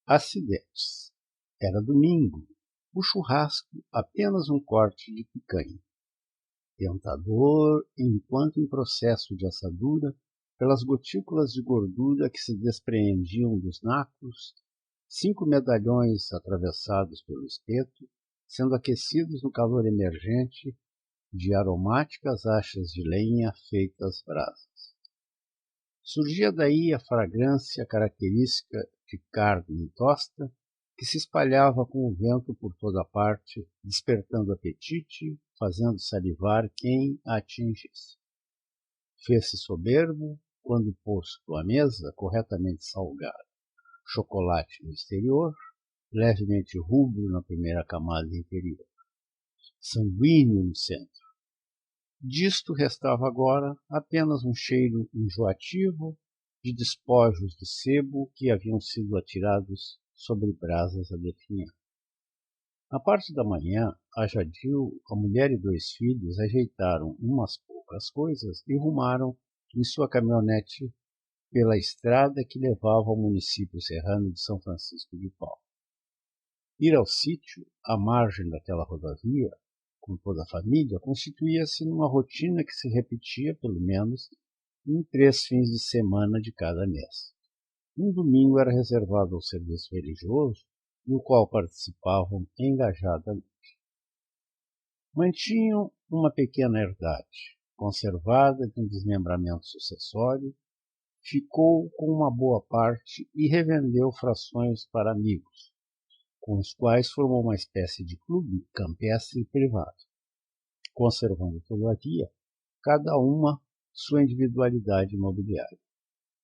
Acidentes. Era domingo. O churrasco apenas um corte de picanha. Tentador, enquanto em processo de assadura, pelas gotículas de gordura que se despreendiam dos nacos, 5 medalhões atravessados pelo espeto, sendo aquecidos no calor emergente de aromáticas achas de lenha feitas brasas. Surgia daí a fragrância característica de carne em tosta, que se espalhava com o vento por toda parte, despertando apetite, fazendo salivar quem a atingisse. Fez-se soberbo quando posto à mesa, corretamente salgado, chocolate no exterior, levemente rubro na primeira camada inferior, sanguíneo no centro. Disto restava agora apenas um cheiro enjoativo de despojos de sebo que haviam sido atirados sobre brasas a definhar. Na parte da manhã, a Jadil, a mulher e 2 filhos ajeitaram umas poucas coisas e rumaram em sua caminhonete pela estrada que levava ao município serrano de São Francisco de Paula. Ir ao sítio, à margem daquela rodovia, com toda a família, constituía-se numa rotina que se repetia, pelo menos, em 3 fins de semana de cada mês. Um domingo era reservado ao serviço religioso, no qual participavam engajadamente. Mantinham uma pequena herdade, conservada de um desmembramento sucessório, ficou com uma boa parte e revendeu frações para amigos, com os quais formou uma espécie de clube campestre privado, conservando, todavia, cada uma sua individualidade imobiliária.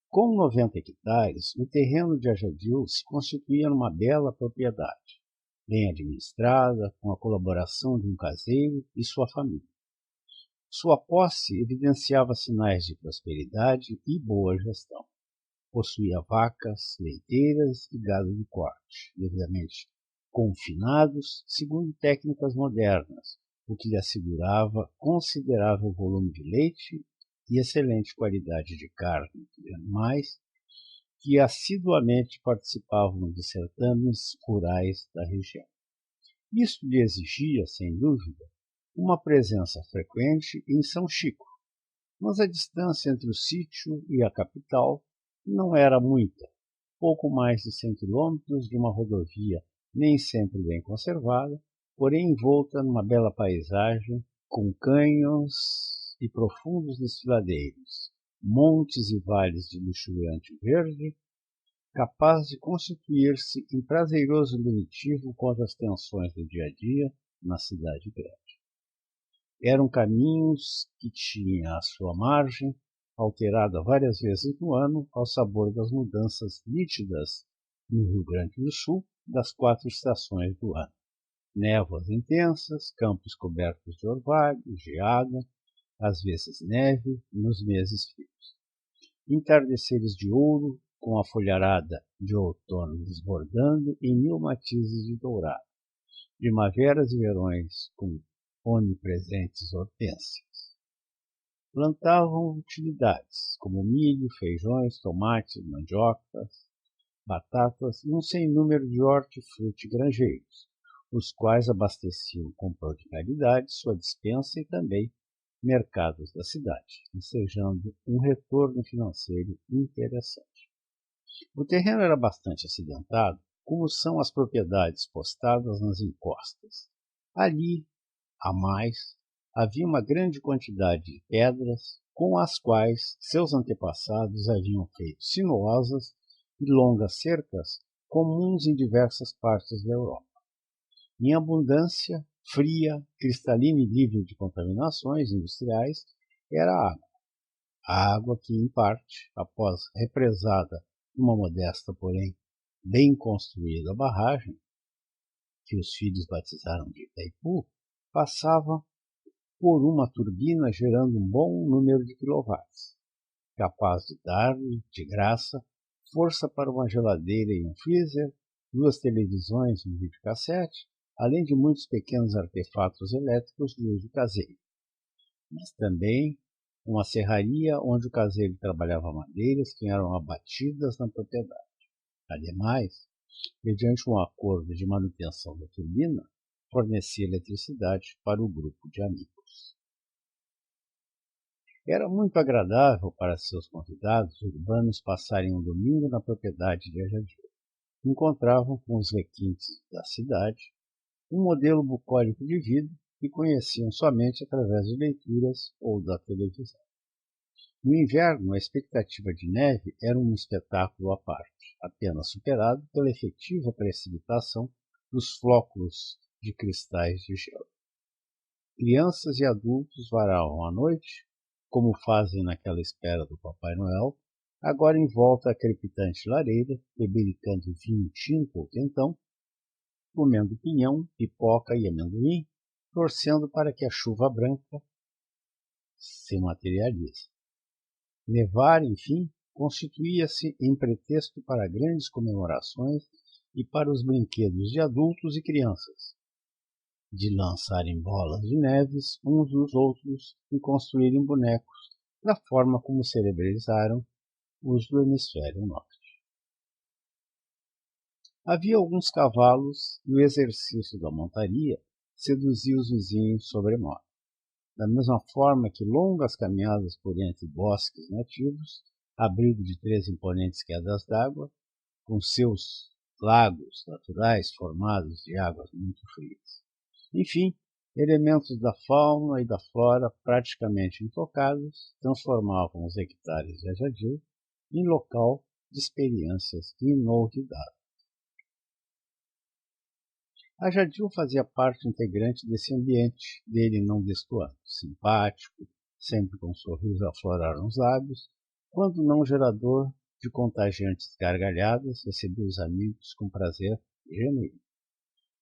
Com 90 hectares, o terreno de Ajadil se constituía numa bela propriedade, bem administrada, com a colaboração de um caseiro e sua família. Sua posse evidenciava sinais de prosperidade e boa gestão. Possuía vacas, leiteiras e gado de corte, devidamente confinados, segundo técnicas modernas, o que lhe assegurava considerável volume de leite e excelente qualidade de carne de animais que assiduamente participavam de certames rurais da região. Isto lhe exigia, sem dúvida, uma presença frequente em São Chico, mas a distância entre o sítio e a capital não era muita, pouco mais de 100 quilômetros de uma rodovia nem sempre bem conservada, porém envolta numa bela paisagem, com cânions e profundos desfiladeiros, montes e vales de luxuriante verde, capaz de constituir-se em prazeroso lenitivo contra as tensões do dia a dia na cidade grande. Eram caminhos que tinha à sua margem, alterada várias vezes no ano, ao sabor das mudanças nítidas no Rio Grande do Sul das 4 estações do ano. Névoas intensas, campos cobertos de orvalho, geada, às vezes neve, nos meses frios. Entardeceres de ouro, com a folharada de outono desbordando em 1000 matizes de dourado. Primaveras e verões com onipresentes hortênsias. Plantavam utilidades, como milho, feijões, tomates, mandiocas, batatas e um sem número de hortifruti granjeiros, os quais abasteciam com prodigalidade sua despensa e também mercados da cidade, ensejando um retorno financeiro interessante. O terreno era bastante acidentado, como são as propriedades postadas nas encostas. Ali, a mais, havia uma grande quantidade de pedras, com as quais seus antepassados haviam feito sinuosas e longas cercas comuns em diversas partes da Europa. Em abundância, fria, cristalina e livre de contaminações industriais, era a água. A água que, em parte, após represada numa modesta, porém bem construída barragem, que os filhos batizaram de Itaipu, passava por uma turbina gerando um bom número de quilowatts, capaz de dar-lhe, de graça, força para uma geladeira e um freezer, 2 televisões e um videocassete, além de muitos pequenos artefatos elétricos de uso caseiro. Mas também uma serraria onde o caseiro trabalhava madeiras que eram abatidas na propriedade. Ademais, mediante um acordo de manutenção da turbina, fornecia eletricidade para o grupo de amigos. Era muito agradável para seus convidados urbanos passarem um domingo na propriedade de Ajadil. Encontravam com os requintes da cidade um modelo bucólico de vida que conheciam somente através de leituras ou da televisão. No inverno, a expectativa de neve era um espetáculo à parte, apenas superado pela efetiva precipitação dos flocos de cristais de gelo. Crianças e adultos varavam a noite, como fazem naquela espera do Papai Noel, agora em volta à crepitante lareira, bebericando vinho tinto ou quentão, comendo pinhão, pipoca e amendoim, torcendo para que a chuva branca se materialize. Nevar, enfim, constituía-se em pretexto para grandes comemorações e para os brinquedos de adultos e crianças, de lançarem bolas de neves uns dos outros e construírem bonecos da forma como celebrizaram os do hemisfério norte. Havia alguns cavalos e o exercício da montaria seduzia os vizinhos sobremodo. Da mesma forma que longas caminhadas por entre bosques nativos, abrigo de 3 imponentes quedas d'água, com seus lagos naturais formados de águas muito frias. Enfim, elementos da fauna e da flora praticamente intocados transformavam os hectares de Ajadil em local de experiências inolvidáveis. Ajadil fazia parte integrante desse ambiente, dele não destoando, simpático, sempre com um sorriso a aflorar nos lábios, quando não gerador de contagiantes gargalhadas, recebia os amigos com prazer genuíno.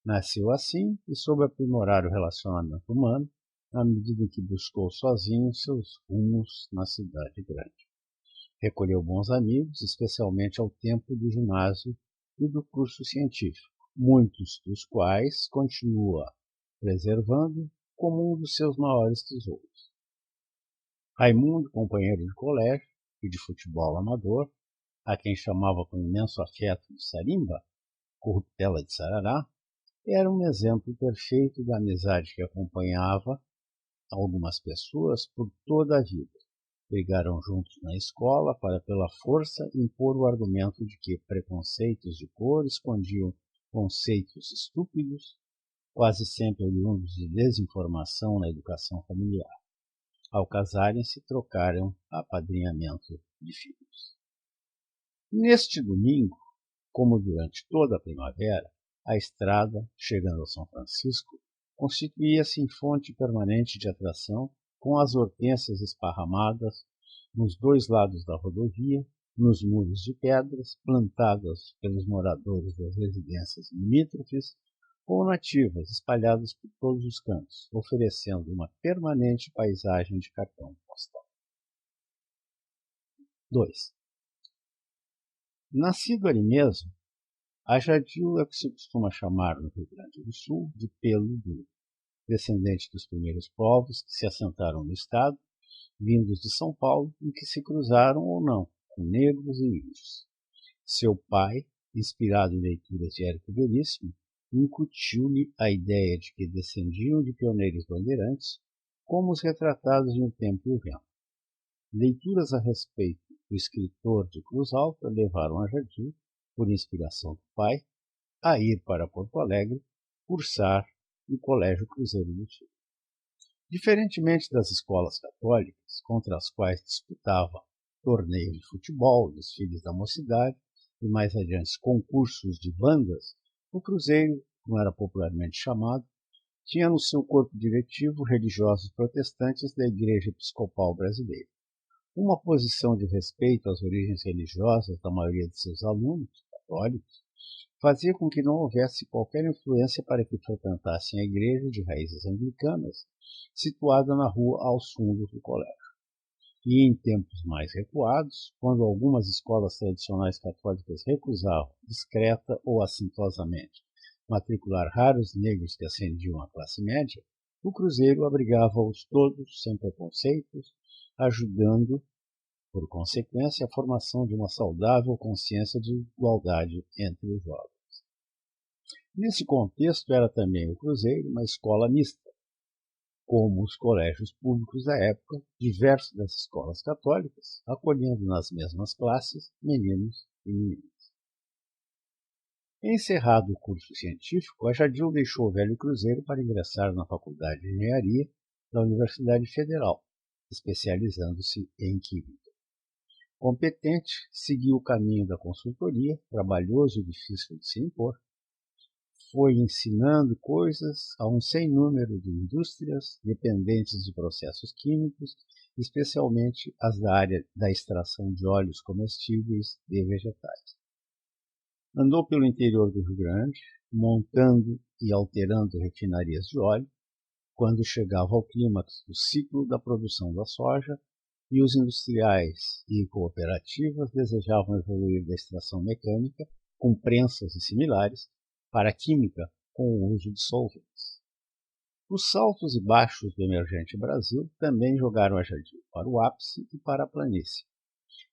Nasceu assim e soube aprimorar o relacionamento humano à medida em que buscou sozinho seus rumos na cidade grande. Recolheu bons amigos, especialmente ao tempo do ginásio e do curso científico, muitos dos quais continua preservando como um dos seus maiores tesouros. Raimundo, companheiro de colégio e de futebol amador, a quem chamava com imenso afeto de Sarimba, corruptela de Sarará, era um exemplo perfeito da amizade que acompanhava algumas pessoas por toda a vida. Brigaram juntos na escola para, pela força, impor o argumento de que preconceitos de cor escondiam conceitos estúpidos, quase sempre oriundos de desinformação na educação familiar. Ao casarem-se, trocaram apadrinhamento de filhos. Neste domingo, como durante toda a primavera, a estrada, chegando a São Francisco, constituía-se em fonte permanente de atração, com as hortênsias esparramadas nos 2 lados da rodovia, nos muros de pedras, plantadas pelos moradores das residências limítrofes, ou nativas espalhadas por todos os cantos, oferecendo uma permanente paisagem de cartão postal. 2. Nascido ali mesmo, Ajadil é o que se costuma chamar no Rio Grande do Sul de pelo duro, descendente dos primeiros povos que se assentaram no estado, vindos de São Paulo e que se cruzaram ou não com negros e índios. Seu pai, inspirado em leituras de Érico Veríssimo, incutiu-lhe a ideia de que descendiam de pioneiros bandeirantes, como os retratados em O Tempo e o Vento. Leituras a respeito do escritor de Cruz Alta levaram Ajadil, por inspiração do pai, a ir para Porto Alegre cursar no Colégio Cruzeiro do Sul. Diferentemente das escolas católicas, contra as quais disputava torneios de futebol, desfiles da mocidade e mais adiante concursos de bandas, o Cruzeiro, como era popularmente chamado, tinha no seu corpo diretivo religiosos protestantes da Igreja Episcopal Brasileira. Uma posição de respeito às origens religiosas da maioria de seus alunos, católicos, fazia com que não houvesse qualquer influência para que frequentassem a igreja de raízes anglicanas, situada na rua aos fundos do colégio. E em tempos mais recuados, quando algumas escolas tradicionais católicas recusavam, discreta ou assintosamente, matricular raros negros que ascendiam à classe média, o Cruzeiro abrigava-os todos sem preconceitos, ajudando, por consequência, a formação de uma saudável consciência de igualdade entre os jovens. Nesse contexto, era também o Cruzeiro uma escola mista, como os colégios públicos da época, diversos das escolas católicas, acolhendo nas mesmas classes meninos e meninas. Encerrado o curso científico, a Jadil deixou o velho Cruzeiro para ingressar na Faculdade de Engenharia da Universidade Federal, especializando-se em Química. Competente, seguiu o caminho da consultoria, trabalhoso e difícil de se impor. Foi ensinando coisas a um sem número de indústrias dependentes de processos químicos, especialmente as da área da extração de óleos comestíveis e vegetais. Andou pelo interior do Rio Grande, montando e alterando refinarias de óleo, quando chegava ao clímax do ciclo da produção da soja, e os industriais e cooperativas desejavam evoluir da extração mecânica, com prensas e similares, para a química, com o uso de solventes. Os saltos e baixos do emergente Brasil também jogaram a Jadil para o ápice e para a planície.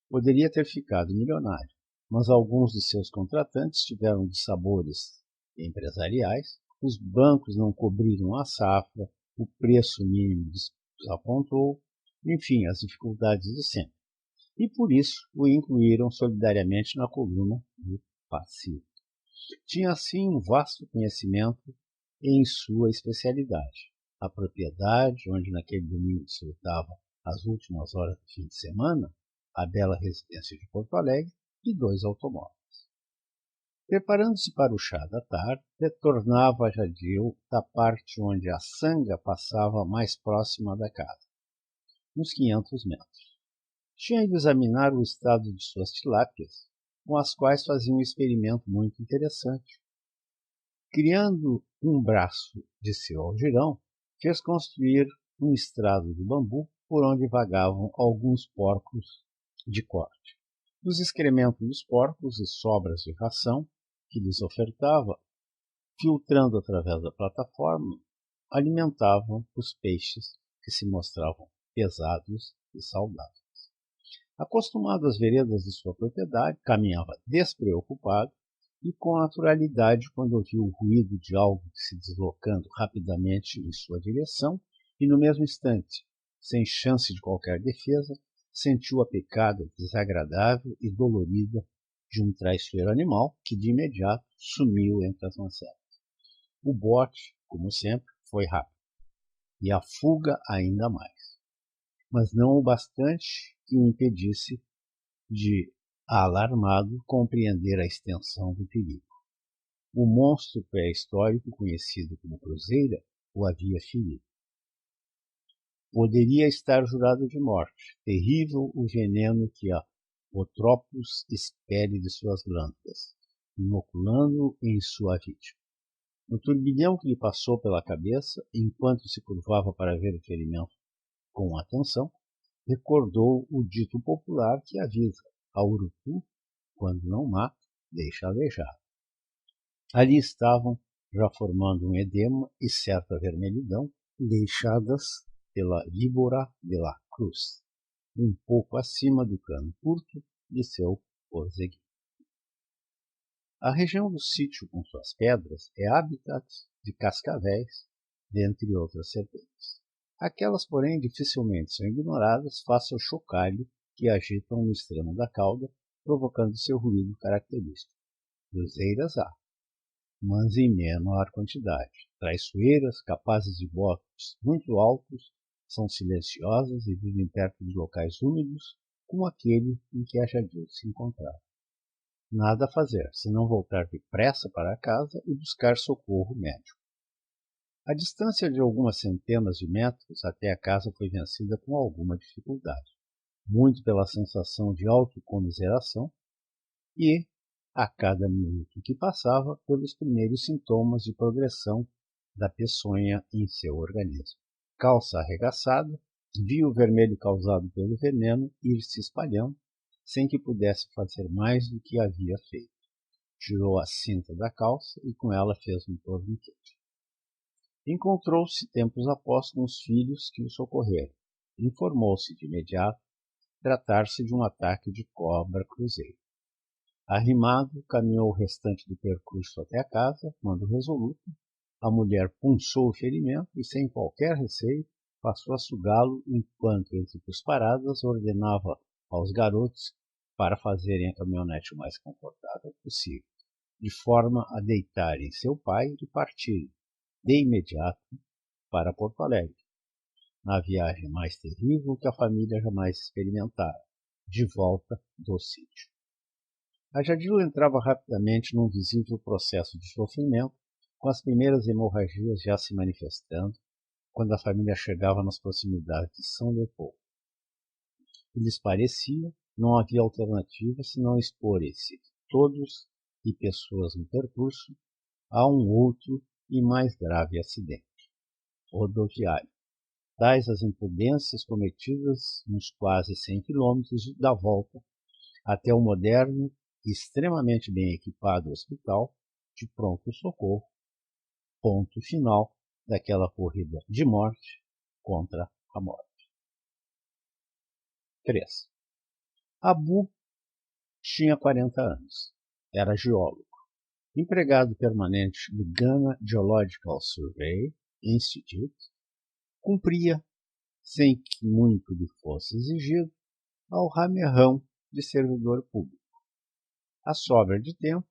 Poderia ter ficado milionário, mas alguns de seus contratantes tiveram dissabores empresariais, os bancos não cobriram a safra, o preço mínimo desapontou, enfim, as dificuldades de sempre. E por isso o incluíram solidariamente na coluna do passivo. Tinha assim um vasto conhecimento em sua especialidade, a propriedade onde naquele domingo desfrutava as últimas horas do fim de semana, a bela residência de Porto Alegre e 2 automóveis. Preparando-se para o chá da tarde, retornava a Jadil da parte onde a sanga passava mais próxima da casa, uns 500 metros. Tinha de examinar o estado de suas tilápias, com as quais fazia um experimento muito interessante. Criando um braço de seu algirão, fez construir um estrado de bambu por onde vagavam alguns porcos de corte. Dos excrementos dos porcos e sobras de ração que lhes ofertava, filtrando através da plataforma, alimentavam os peixes que se mostravam pesados e saudáveis. Acostumado às veredas de sua propriedade, caminhava despreocupado e com naturalidade quando ouvia o ruído de algo se deslocando rapidamente em sua direção e, no mesmo instante, sem chance de qualquer defesa, sentiu a picada desagradável e dolorida de um traiçoeiro animal que, de imediato, sumiu entre as macetas. O bote, como sempre, foi rápido, e a fuga ainda mais, mas não o bastante que o impedisse de, alarmado, compreender a extensão do perigo. O monstro pré-histórico, conhecido como Cruzeira, o havia ferido. Poderia estar jurado de morte, terrível o veneno que a Otropus expele de suas glândulas, inoculando em sua vítima. No turbilhão que lhe passou pela cabeça, enquanto se curvava para ver o ferimento com atenção, recordou o dito popular que avisa: a urutu, quando não mata, deixa aleijado. Ali estavam, já formando um edema e certa vermelhidão, deixadas pela víbora de la Cruz, um pouco acima do cano curto de seu prosseguir. A região do sítio com suas pedras é habitat de cascavéis, dentre outras serpentes. Aquelas, porém, dificilmente são ignoradas face ao chocalho que agitam no extremo da cauda, provocando seu ruído característico. Cruzeiras há, mas em menor quantidade. Traiçoeiras, capazes de votos muito altos, são silenciosas e vivem perto de locais úmidos, como aquele em que a Jadil se encontrava. Nada a fazer, senão voltar depressa para casa e buscar socorro médico. A distância de algumas centenas de metros até a casa foi vencida com alguma dificuldade, muito pela sensação de autocomiseração e, a cada minuto que passava, pelos primeiros sintomas de progressão da peçonha em seu organismo. Calça arregaçada, viu o vermelho causado pelo veneno ir se espalhando, sem que pudesse fazer mais do que havia feito. Tirou a cinta da calça e com ela fez um torniquete. Encontrou-se tempos após com os filhos que o socorreram. Informou-se de imediato tratar-se de um ataque de cobra cruzeiro. Arrimado, caminhou o restante do percurso até a casa, quando resoluto, a mulher punçou o ferimento e, sem qualquer receio, passou a sugá-lo enquanto, entre cusparadas, ordenava aos garotos para fazerem a caminhonete o mais confortável possível, de forma a deitarem seu pai e partirem, de imediato, para Porto Alegre, na viagem mais terrível que a família jamais experimentara, de volta do sítio. A Jadila entrava rapidamente num visível processo de sofrimento, com as primeiras hemorragias já se manifestando, quando a família chegava nas proximidades de São Leopoldo. E lhes parecia, não havia alternativa senão exporem-se todos e pessoas no percurso a um outro e mais grave acidente rodoviário, tais as imprudências cometidas nos quase 100 quilômetros da volta até o moderno e extremamente bem equipado hospital de pronto-socorro, ponto final daquela corrida de morte contra a morte. 3. Abu tinha 40 anos. Era geólogo, empregado permanente do Ghana Geological Survey Institute, cumpria, sem que muito lhe fosse exigido, ao ramerrão de servidor público. A sobra de tempo,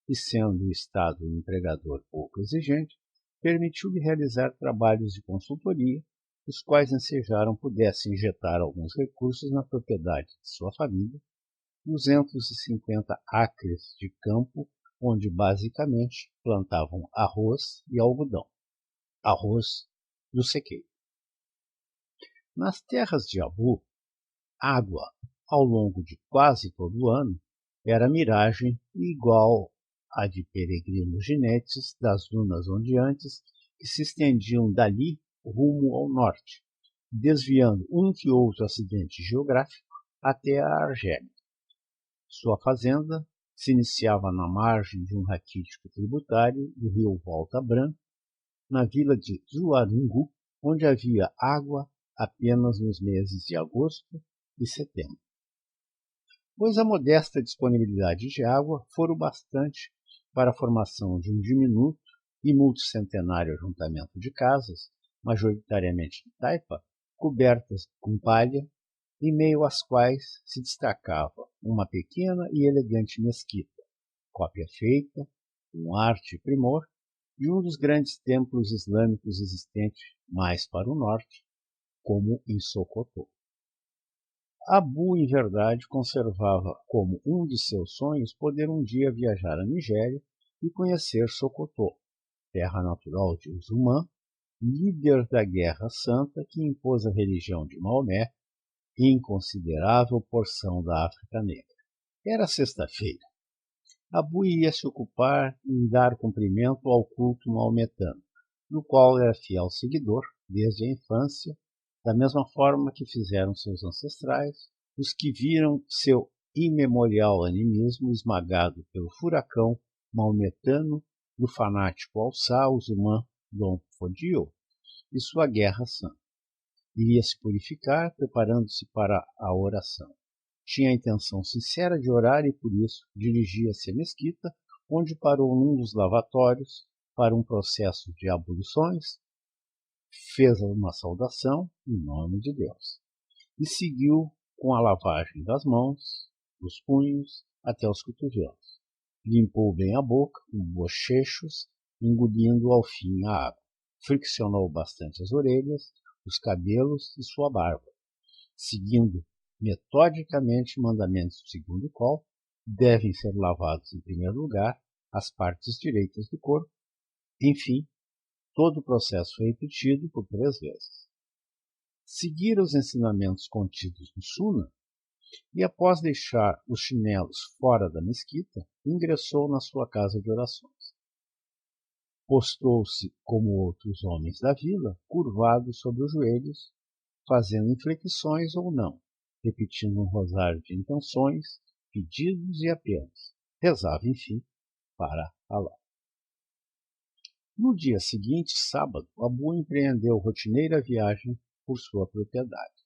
e sendo o Estado um empregador pouco exigente, permitiu-lhe realizar trabalhos de consultoria, os quais ensejaram pudesse injetar alguns recursos na propriedade de sua família, 250 acres de campo, onde basicamente plantavam arroz e algodão, arroz do sequeiro. Nas terras de Abu, água, ao longo de quase todo o ano, era miragem igual à de peregrinos ginetes das dunas ondeantes que se estendiam dali rumo ao norte, desviando um que outro acidente geográfico até a Argélia. Sua fazenda se iniciava na margem de um raquítico tributário do rio Volta Branca, na vila de Zuarungu, onde havia água apenas nos meses de agosto e setembro. Pois a modesta disponibilidade de água fora o bastante para a formação de um diminuto e multicentenário ajuntamento de casas, majoritariamente de taipa, cobertas com palha, em meio às quais se destacava uma pequena e elegante mesquita, cópia feita, com arte e primor, de um dos grandes templos islâmicos existentes mais para o norte, como em Socoto. Abu, em verdade, conservava como um de seus sonhos poder um dia viajar à Nigéria e conhecer Socoto, terra natural de Usumã, líder da Guerra Santa que impôs a religião de Maomé em considerável porção da África Negra. Era sexta-feira. Abu ia se ocupar em dar cumprimento ao culto maometano, do qual era fiel seguidor desde a infância, da mesma forma que fizeram seus ancestrais, os que viram seu imemorial animismo esmagado pelo furacão maometano do fanático Alçá Usumã Dom Fodio e sua guerra santa. Iria se purificar, preparando-se para a oração. Tinha a intenção sincera de orar e, por isso, dirigia-se à mesquita, onde parou num dos lavatórios para um processo de abluções, fez uma saudação em nome de Deus e seguiu com a lavagem das mãos, dos punhos, até os cotovelos. Limpou bem a boca com bochechos, engolindo ao fim a água. Friccionou bastante as orelhas, os cabelos e sua barba, seguindo metodicamente mandamentos segundo o qual devem ser lavados em primeiro lugar as partes direitas do corpo. Enfim, todo o processo foi repetido por 3 vezes. Seguira os ensinamentos contidos no Suna e, após deixar os chinelos fora da mesquita, ingressou na sua casa de orações. Postrou-se como outros homens da vila, curvado sobre os joelhos, fazendo inflexões ou não, repetindo um rosário de intenções, pedidos e apelos. Rezava, enfim, para Alá. No dia seguinte, sábado, Abu empreendeu rotineira viagem por sua propriedade.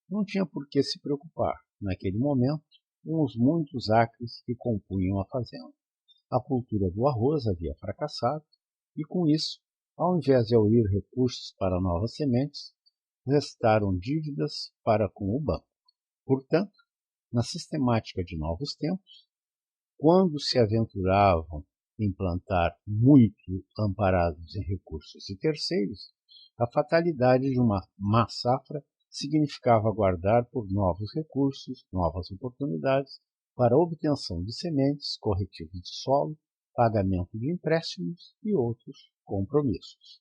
Não tinha por que se preocupar, naquele momento, com os muitos acres que compunham a fazenda. A cultura do arroz havia fracassado e, com isso, ao invés de aurir recursos para novas sementes, restaram dívidas para com o banco. Portanto, na sistemática de novos tempos, quando se aventuravam em plantar muito amparados em recursos de terceiros, a fatalidade de uma má safra significava aguardar por novos recursos, novas oportunidades para a obtenção de sementes, corretivos de solo, pagamento de empréstimos e outros compromissos.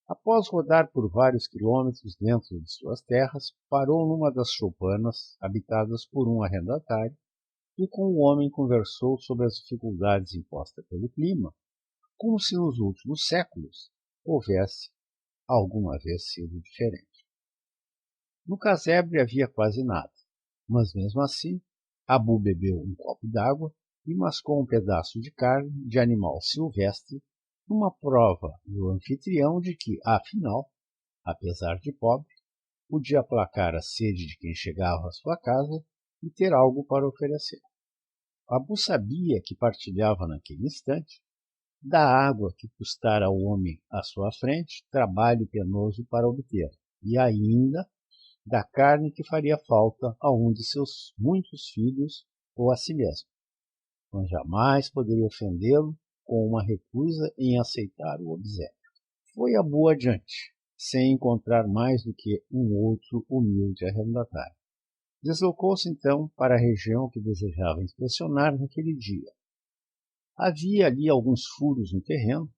Após rodar por vários quilômetros dentro de suas terras, parou numa das choupanas habitadas por um arrendatário e com o homem conversou sobre as dificuldades impostas pelo clima, como se nos últimos séculos houvesse alguma vez sido diferente. No casebre havia quase nada, mas mesmo assim, Abu bebeu um copo d'água e mascou um pedaço de carne de animal silvestre, numa prova do anfitrião de que, afinal, apesar de pobre, podia aplacar a sede de quem chegava à sua casa e ter algo para oferecer. Abu sabia que partilhava naquele instante da água que custara ao homem à sua frente trabalho penoso para obter, e ainda da carne que faria falta a um de seus muitos filhos ou a si mesmo, mas jamais poderia ofendê-lo com uma recusa em aceitar o obséquio. Foi Abu adiante, sem encontrar mais do que um outro humilde arrendatário. Deslocou-se então para a região que desejava inspecionar naquele dia. Havia ali alguns furos no terreno,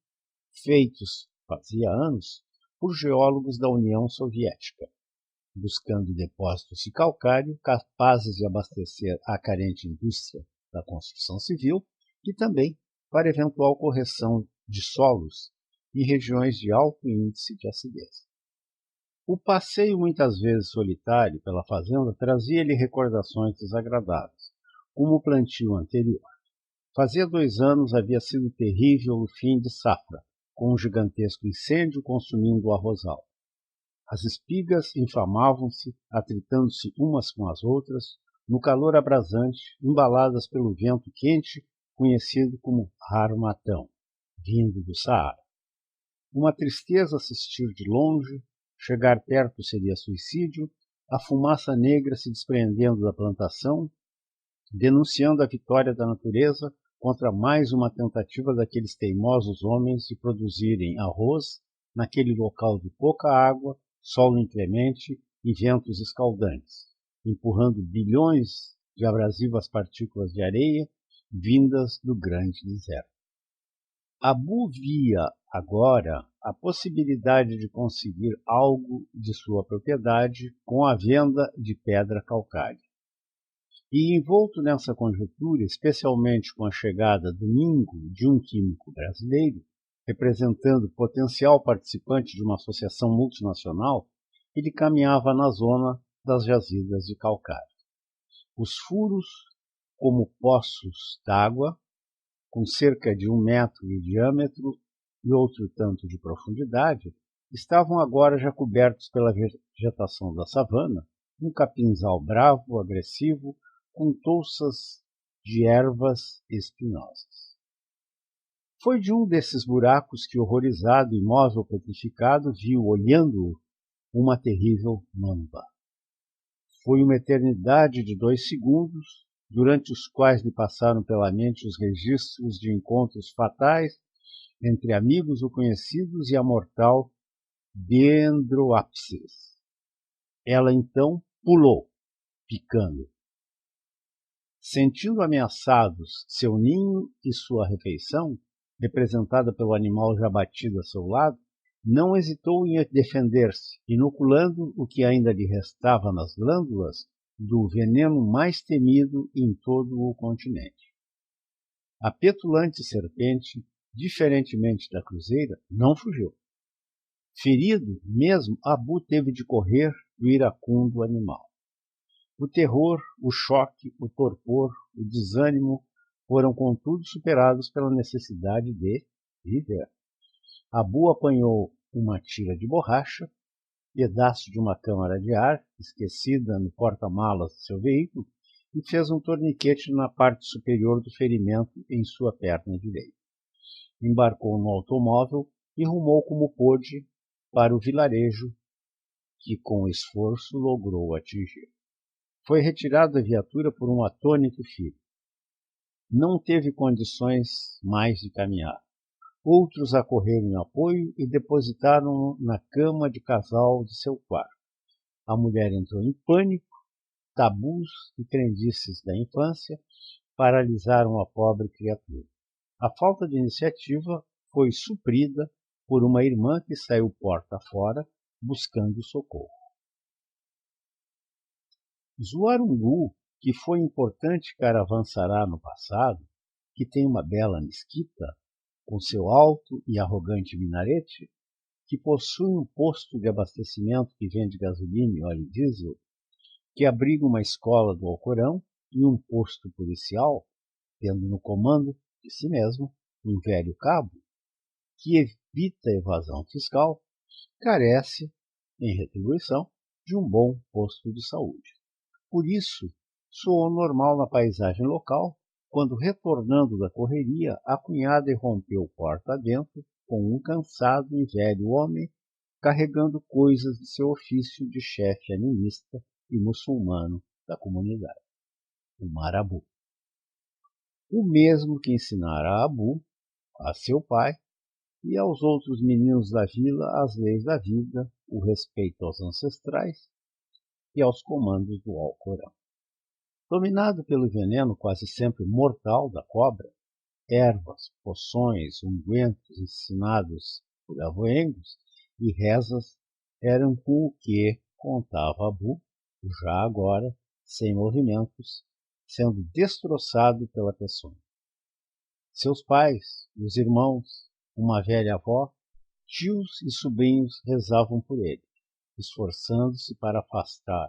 feitos, fazia anos, por geólogos da União Soviética, buscando depósitos de calcário capazes de abastecer a carente indústria da construção civil e também para eventual correção de solos em regiões de alto índice de acidez. O passeio, muitas vezes solitário, pela fazenda trazia-lhe recordações desagradáveis, como o plantio anterior. Fazia 2 anos havia sido terrível o fim de safra, com um gigantesco incêndio consumindo o arrozal. As espigas inflamavam-se, atritando-se umas com as outras, no calor abrasante, embaladas pelo vento quente, conhecido como Harmatão, vindo do Saara. Uma tristeza assistir de longe, chegar perto seria suicídio, a fumaça negra se desprendendo da plantação, denunciando a vitória da natureza contra mais uma tentativa daqueles teimosos homens de produzirem arroz naquele local de pouca água, solo inclemente e ventos escaldantes, empurrando bilhões de abrasivas partículas de areia vindas do grande deserto. Abu via agora a possibilidade de conseguir algo de sua propriedade com a venda de pedra calcária. E envolto nessa conjuntura, especialmente com a chegada domingo de um químico brasileiro, representando potencial participante de uma associação multinacional, ele caminhava na zona das jazidas de calcário. Os furos, como poços d'água, com cerca de 1 metro de diâmetro e outro tanto de profundidade, estavam agora já cobertos pela vegetação da savana, um capinzal bravo, agressivo, com touças de ervas espinosas. Foi de um desses buracos que, horrorizado, imóvel, petrificado, viu, olhando-o, uma terrível mamba. Foi uma eternidade de 2 segundos, durante os quais lhe passaram pela mente os registros de encontros fatais entre amigos ou conhecidos e a mortal Dendroapis. Ela então pulou, picando. Sentindo ameaçados seu ninho e sua refeição, representada pelo animal já batido a seu lado, não hesitou em defender-se, inoculando o que ainda lhe restava nas glândulas do veneno mais temido em todo o continente. A petulante serpente, diferentemente da cruzeira, não fugiu. Ferido mesmo, Abu teve de correr do iracundo animal. O terror, o choque, o torpor, o desânimo foram, contudo, superados pela necessidade de viver. Abu apanhou uma tira de borracha, pedaço de uma câmara de ar, esquecida no porta-malas de seu veículo, e fez um torniquete na parte superior do ferimento em sua perna direita. Embarcou no automóvel e rumou como pôde para o vilarejo que com esforço logrou atingir. Foi retirado da viatura por um atônito filho. Não teve condições mais de caminhar. Outros acorreram em apoio e depositaram-no na cama de casal de seu quarto. A mulher entrou em pânico. Tabus e crendices da infância paralisaram a pobre criatura. A falta de iniciativa foi suprida por uma irmã que saiu porta fora buscando socorro. Zuarungu, que foi importante caravançará no passado, que tem uma bela mesquita, com seu alto e arrogante minarete, que possui um posto de abastecimento que vende gasolina e óleo diesel, que abriga uma escola do Alcorão e um posto policial, tendo no comando de si mesmo um velho cabo, que evita a evasão fiscal, carece, em retribuição, de um bom posto de saúde. Por isso, soou normal na paisagem local, quando, retornando da correria, a cunhada irrompeu porta adentro com um cansado e velho homem carregando coisas de seu ofício de chefe animista e muçulmano da comunidade, o Marabu. O mesmo que ensinara a Abu, a seu pai, e aos outros meninos da vila as leis da vida, o respeito aos ancestrais e aos comandos do Alcorão. Dominado pelo veneno quase sempre mortal da cobra, ervas, poções, ungüentos ensinados por avoengos e rezas eram com o que contava Abu, já agora, sem movimentos, sendo destroçado pela peçonha. Seus pais, os irmãos, uma velha avó, tios e sobrinhos rezavam por ele, esforçando-se para afastar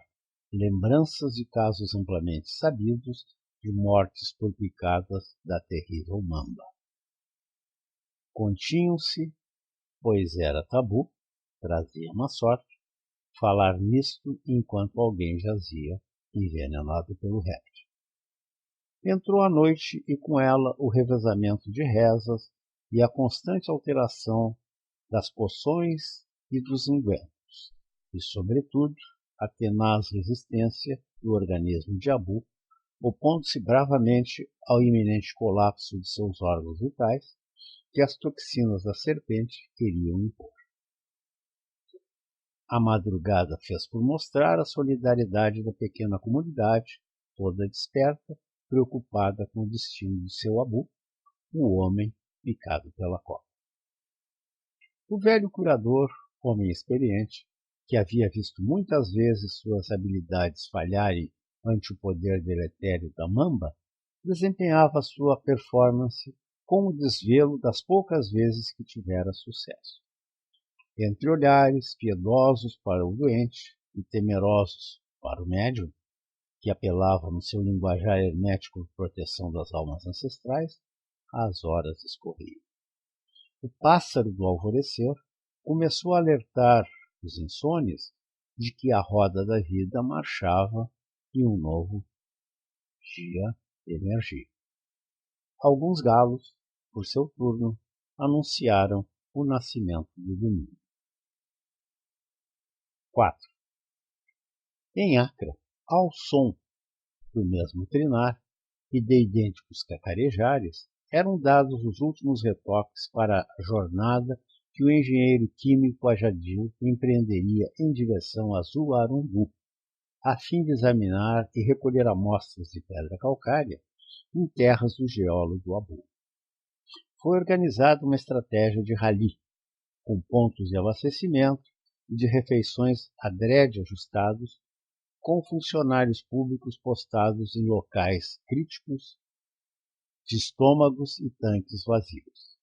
lembranças de casos amplamente sabidos de mortes por picadas da terrível mamba. Continham-se, pois era tabu, trazia má sorte, falar nisto enquanto alguém jazia envenenado pelo réptil. Entrou a noite e com ela o revezamento de rezas e a constante alteração das poções e dos ungüentos, e, sobretudo, a tenaz resistência do organismo de Abu, opondo-se bravamente ao iminente colapso de seus órgãos vitais que as toxinas da serpente queriam impor. A madrugada fez por mostrar a solidariedade da pequena comunidade, toda desperta, preocupada com o destino de seu Abu, o homem picado pela cobra. O velho curador, homem experiente, que havia visto muitas vezes suas habilidades falharem ante o poder deletério da mamba, desempenhava sua performance com o desvelo das poucas vezes que tivera sucesso. Entre olhares piedosos para o doente e temerosos para o médium, que apelava no seu linguajar hermético de proteção das almas ancestrais, as horas escorriam. O pássaro do alvorecer começou a alertar os insones de que a roda da vida marchava e um novo dia emergia. Alguns galos, por seu turno, anunciaram o nascimento do domingo. 4. Em Acra, ao som do mesmo trinar e de idênticos cacarejares, eram dados os últimos retoques para a jornada que o engenheiro químico Ajadil empreenderia em direção a Zuarungu, a fim de examinar e recolher amostras de pedra calcária em terras do geólogo Abu. Foi organizada uma estratégia de rally, com pontos de abastecimento e de refeições adrede ajustados, com funcionários públicos postados em locais críticos de estômagos e tanques vazios.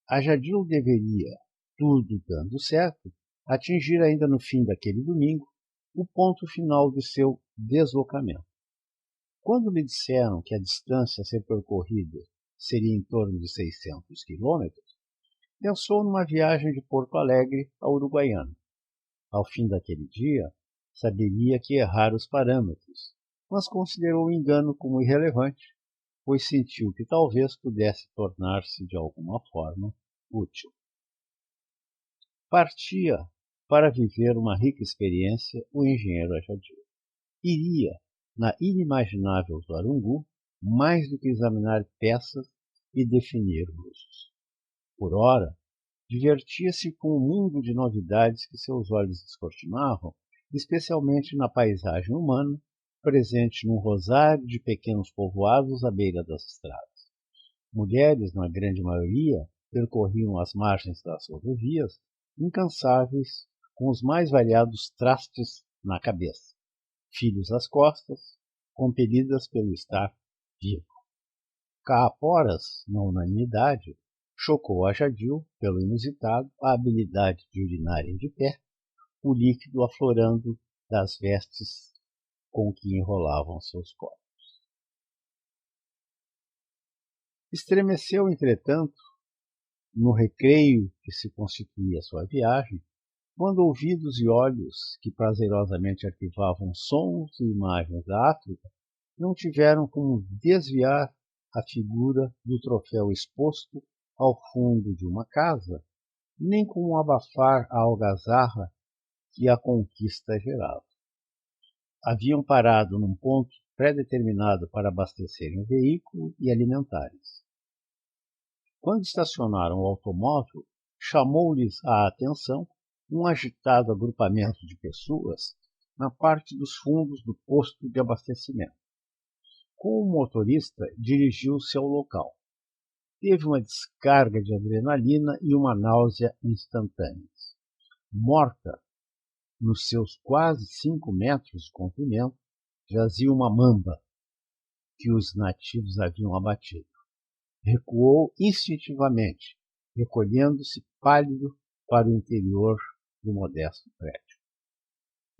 A Jadil deveria, tudo dando certo, atingir ainda no fim daquele domingo o ponto final de seu deslocamento. Quando lhe disseram que a distância a ser percorrida seria em torno de 600 quilômetros, pensou numa viagem de Porto Alegre a Uruguaiana. Ao fim daquele dia, saberia que errara os parâmetros mas considerou o engano como irrelevante, pois sentiu que talvez pudesse tornar-se de alguma forma útil. Partia para viver uma rica experiência o engenheiro Ajadil. Iria, na inimaginável Varungu, mais do que examinar peças e definir usos. Por ora, divertia-se com o mundo de novidades que seus olhos descortinavam, especialmente na paisagem humana, presente num rosário de pequenos povoados à beira das estradas. Mulheres, na grande maioria, percorriam as margens das rodovias, incansáveis, com os mais variados trastes na cabeça, filhos às costas, compelidas pelo estar vivo. Caaporas, na unanimidade, chocou a Jadil, pelo inusitado, a habilidade de urinarem de pé, o líquido aflorando das vestes com que enrolavam seus corpos. Estremeceu, entretanto, no recreio que se constituía sua viagem, quando ouvidos e olhos que prazerosamente arquivavam sons e imagens da África não tiveram como desviar a figura do troféu exposto ao fundo de uma casa, nem como abafar a algazarra que a conquista gerava. Haviam parado num ponto pré-determinado para abastecerem o veículo e alimentarem-se. Quando estacionaram o automóvel, chamou-lhes a atenção um agitado agrupamento de pessoas na parte dos fundos do posto de abastecimento. Com o motorista, dirigiu-se ao local. Teve uma descarga de adrenalina e uma náusea instantâneas. Morta, nos seus quase 5 metros de comprimento, jazia uma mamba que os nativos haviam abatido. Recuou instintivamente, recolhendo-se pálido para o interior do modesto prédio.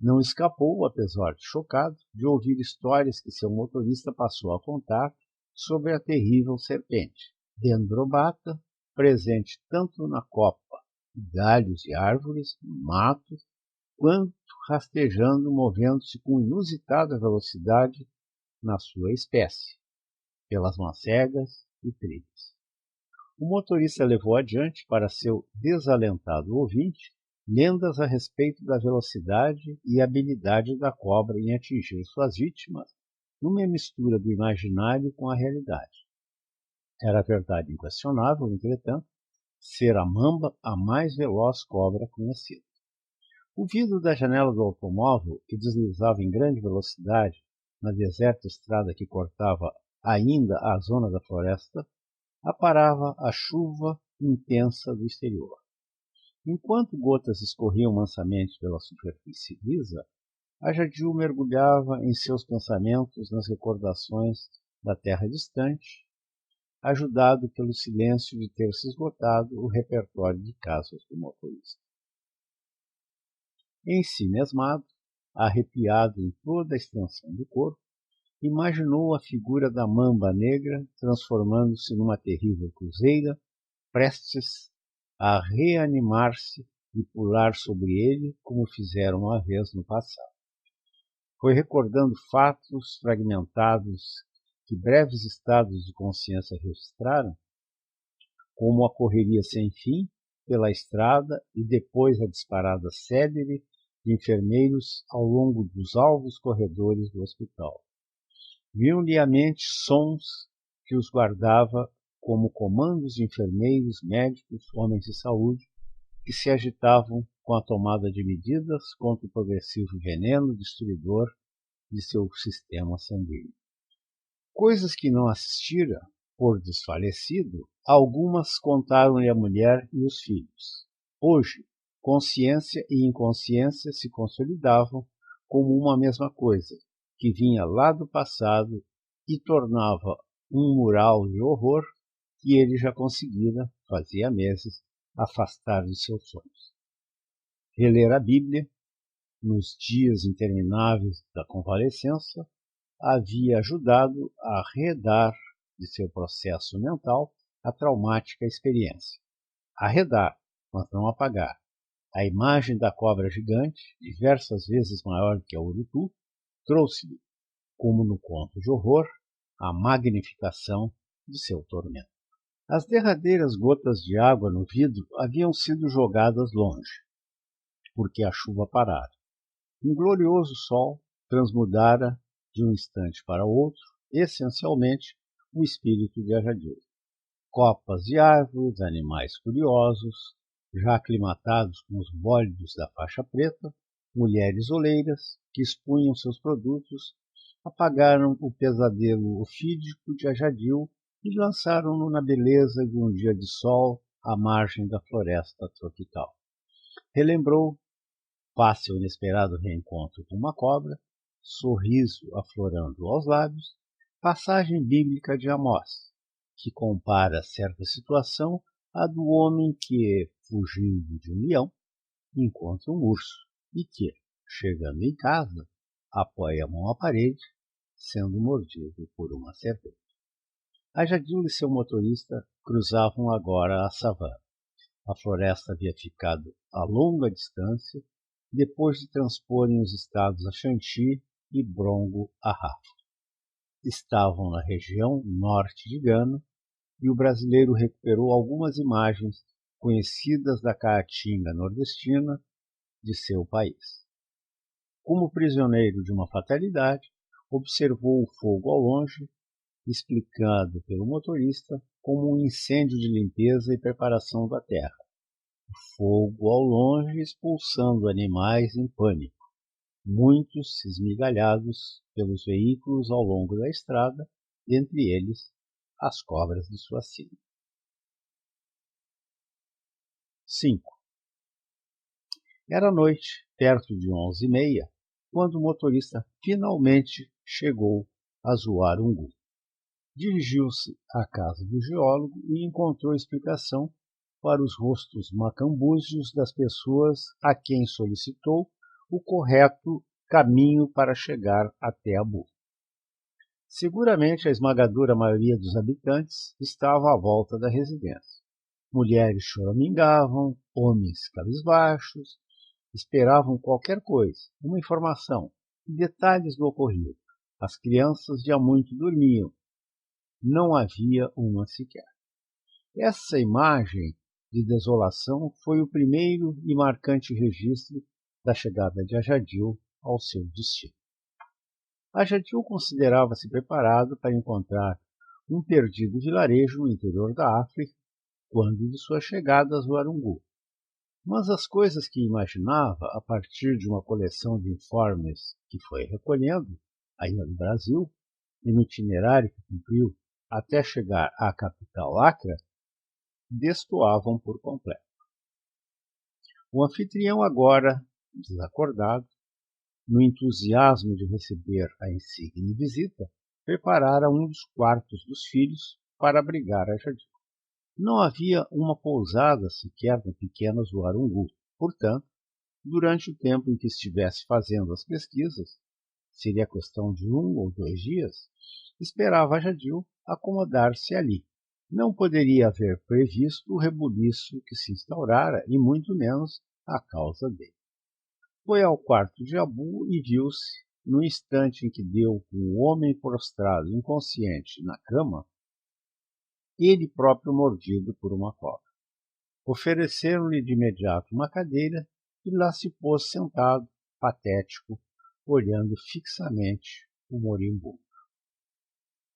Não escapou, apesar de chocado, de ouvir histórias que seu motorista passou a contar sobre a terrível serpente, dendrobata, presente tanto na copa de galhos e árvores, matos, quanto rastejando, movendo-se com inusitada velocidade na sua espécie, pelas macegas e trilhas. O motorista levou adiante para seu desalentado ouvinte lendas a respeito da velocidade e habilidade da cobra em atingir suas vítimas, numa mistura do imaginário com a realidade. Era verdade inquestionável, entretanto, ser a mamba a mais veloz cobra conhecida. O vidro da janela do automóvel, que deslizava em grande velocidade na deserta estrada que cortava ainda a zona da floresta, aparava a chuva intensa do exterior. Enquanto gotas escorriam mansamente pela superfície lisa, a Jadil mergulhava em seus pensamentos nas recordações da terra distante, ajudado pelo silêncio de ter se esgotado o repertório de casos do motorista. Em si mesmado, arrepiado em toda a extensão do corpo, imaginou a figura da mamba negra transformando-se numa terrível cruzeira, prestes a reanimar-se e pular sobre ele como fizeram uma vez no passado. Foi recordando fatos fragmentados que breves estados de consciência registraram, como a correria sem fim pela estrada e depois a disparada célere de enfermeiros ao longo dos alvos corredores do hospital. Vinham-lhe à mente sons que os guardava como comandos de enfermeiros, médicos, homens de saúde, que se agitavam com a tomada de medidas contra o progressivo veneno destruidor de seu sistema sanguíneo. Coisas que não assistira, por desfalecido, algumas contaram-lhe a mulher e os filhos. Hoje, consciência e inconsciência se consolidavam como uma mesma coisa, que vinha lá do passado e tornava um mural de horror que ele já conseguira, fazia meses, afastar de seus sonhos. Reler a Bíblia, nos dias intermináveis da convalescença, havia ajudado a arredar de seu processo mental a traumática experiência. Arredar, mas não apagar. A imagem da cobra gigante, diversas vezes maior que a urutu, trouxe-lhe, como no conto de horror, a magnificação de seu tormento. As derradeiras gotas de água no vidro haviam sido jogadas longe, porque a chuva parara. Um glorioso sol transmudara de um instante para outro, essencialmente, o espírito de Ajadil. Copas de árvores, animais curiosos, já aclimatados com os bólidos da faixa preta, mulheres oleiras que expunham seus produtos, apagaram o pesadelo ofídico de Ajadil e lançaram-no na beleza de um dia de sol à margem da floresta tropical. Relembrou, face ao inesperado reencontro com uma cobra, sorriso aflorando aos lábios, passagem bíblica de Amós, que compara certa situação à do homem que, fugindo de um leão, encontra um urso e que, chegando em casa, apoia a mão à parede, sendo mordido por uma serpente. Ajadil e seu motorista cruzavam agora a savana. A floresta havia ficado a longa distância depois de transporem os estados Ashanti e Brongo a Rafa. Estavam na região norte de Gana e o brasileiro recuperou algumas imagens conhecidas da caatinga nordestina de seu país. Como prisioneiro de uma fatalidade, observou o fogo ao longe, explicado pelo motorista como um incêndio de limpeza e preparação da terra. O fogo ao longe expulsando animais em pânico, muitos esmigalhados pelos veículos ao longo da estrada, entre eles as cobras de sua sina. 5. Era noite, perto de 11h30, quando o motorista finalmente chegou a Zuarungu. Dirigiu-se à casa do geólogo e encontrou explicação para os rostos macambúzios das pessoas a quem solicitou o correto caminho para chegar até Abu. Seguramente a esmagadora maioria dos habitantes estava à volta da residência. Mulheres choramingavam, homens cabisbaixos, esperavam qualquer coisa, uma informação, detalhes do ocorrido. As crianças já muito dormiam. Não havia uma sequer. Essa imagem de desolação foi o primeiro e marcante registro da chegada de Ajadil ao seu destino. Ajadil considerava-se preparado para encontrar um perdido vilarejo no interior da África quando de sua chegada a Zuarungu. Mas as coisas que imaginava a partir de uma coleção de informes que foi recolhendo, ainda no Brasil, e no itinerário que cumpriu até chegar à capital Acre, destoavam por completo. O anfitrião, agora desacordado, no entusiasmo de receber a insigne visita, preparara um dos quartos dos filhos para abrigar a Ajadil. Não havia uma pousada sequer no pequeno Zuarungu. Portanto, durante o tempo em que estivesse fazendo as pesquisas, seria questão de 1 ou 2 dias, esperava Ajadil acomodar-se ali. Não poderia haver previsto o rebuliço que se instaurara, e muito menos a causa dele. Foi ao quarto de Abu e viu-se, no instante em que deu com o homem prostrado inconsciente na cama, ele próprio mordido por uma cobra. Ofereceram-lhe de imediato uma cadeira e lá se pôs sentado, patético, olhando fixamente o moribundo.